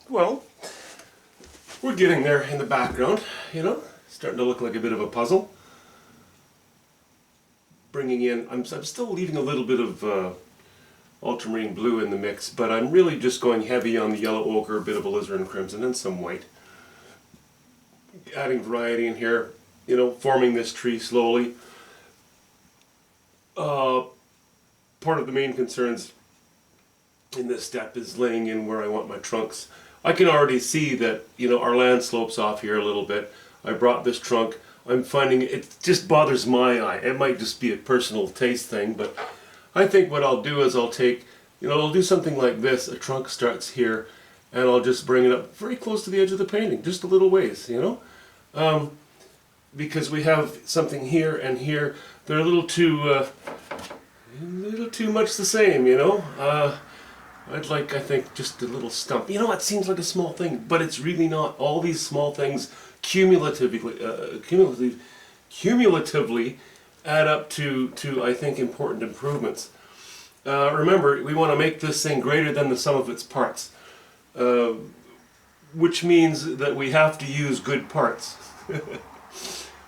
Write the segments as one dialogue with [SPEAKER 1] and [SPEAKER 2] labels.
[SPEAKER 1] Well, we're getting there in the background, you know, starting to look like a bit of a puzzle. Bringing in, I'm still leaving a little bit of ultramarine blue in the mix, but I'm really just going heavy on the yellow ochre, a bit of alizarin crimson, and some white. Adding variety in here, you know, forming this tree slowly. Part of the main concerns in this step is laying in where I want my trunks. I can already see that, you know, our land slopes off here a little bit. I brought this trunk. I'm finding it just bothers my eye. It might just be a personal taste thing, but I think what I'll do is I'll take, you know, I'll do something like this. A trunk starts here, and I'll just bring it up very close to the edge of the painting, just a little ways, you know? Because we have something here and here. They're a little too much the same, you know? I'd like, I think, just a little stump. You know, it seems like a small thing, but it's really not. All these small things cumulatively add up to I think, important improvements. Remember, we want to make this thing greater than the sum of its parts, which means that we have to use good parts.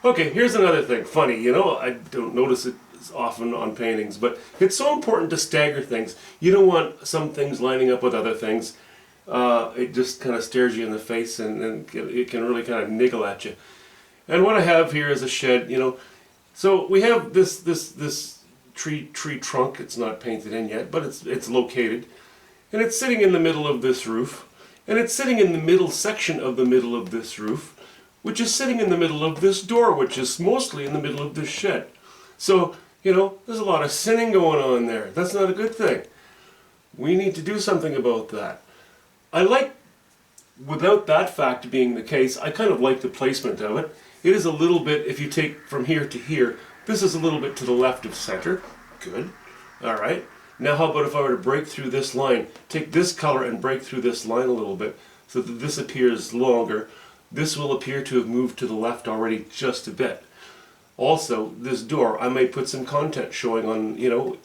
[SPEAKER 1] Okay, here's another thing. Funny, you know, I don't notice it often on paintings, but it's so important to stagger things. You don't want some things lining up with other things. It just kind of stares you in the face, and it can really kind of niggle at you. And what I have here is a shed, you know. So we have this tree trunk. It's not painted in yet, but it's located, and it's sitting in the middle of this roof, and it's sitting in the middle section of the middle of this roof, which is sitting in the middle of this door, which is mostly in the middle of this shed. So, you know, there's a lot of sinning going on there. That's not a good thing. We need to do something about that. I like, without that fact being the case, I kind of like the placement of it. It is a little bit, if you take from here to here, this is a little bit to the left of center. Good. All right. Now how about if I were to break through this line, take this color and break through this line a little bit so that this appears longer. This will appear to have moved to the left already just a bit. Also, this door, I may put some content showing on, you know,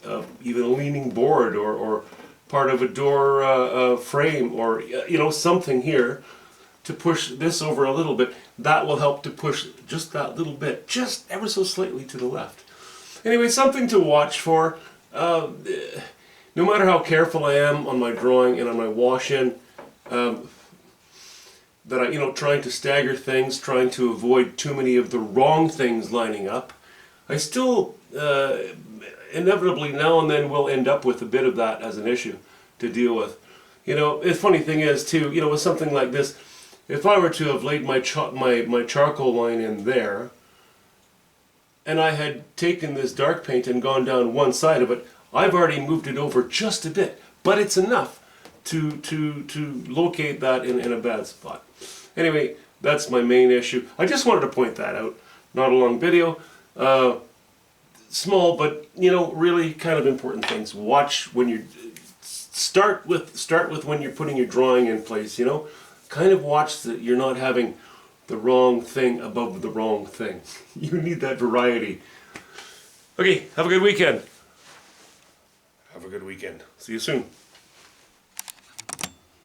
[SPEAKER 1] even a leaning board or part of a door frame, or, you know, something here to push this over a little bit. That will help to push just that little bit, just ever so slightly to the left. Anyway, something to watch for. No matter how careful I am on my drawing and on my wash-in, that I, you know, trying to stagger things, trying to avoid too many of the wrong things lining up, I still inevitably now and then will end up with a bit of that as an issue to deal with. You know, the funny thing is too, you know, with something like this, if I were to have laid my charcoal line in there, and I had taken this dark paint and gone down one side of it, I've already moved it over just a bit, but it's enough to locate that in a bad spot. Anyway, that's my main issue. I just wanted to point that out. Not a long video. Small, but, you know, really kind of important things. Watch when you start with when you're putting your drawing in place, you know. Kind of watch that you're not having the wrong thing above the wrong thing. You need that variety. Okay, have a good weekend. Have a good weekend. See you soon.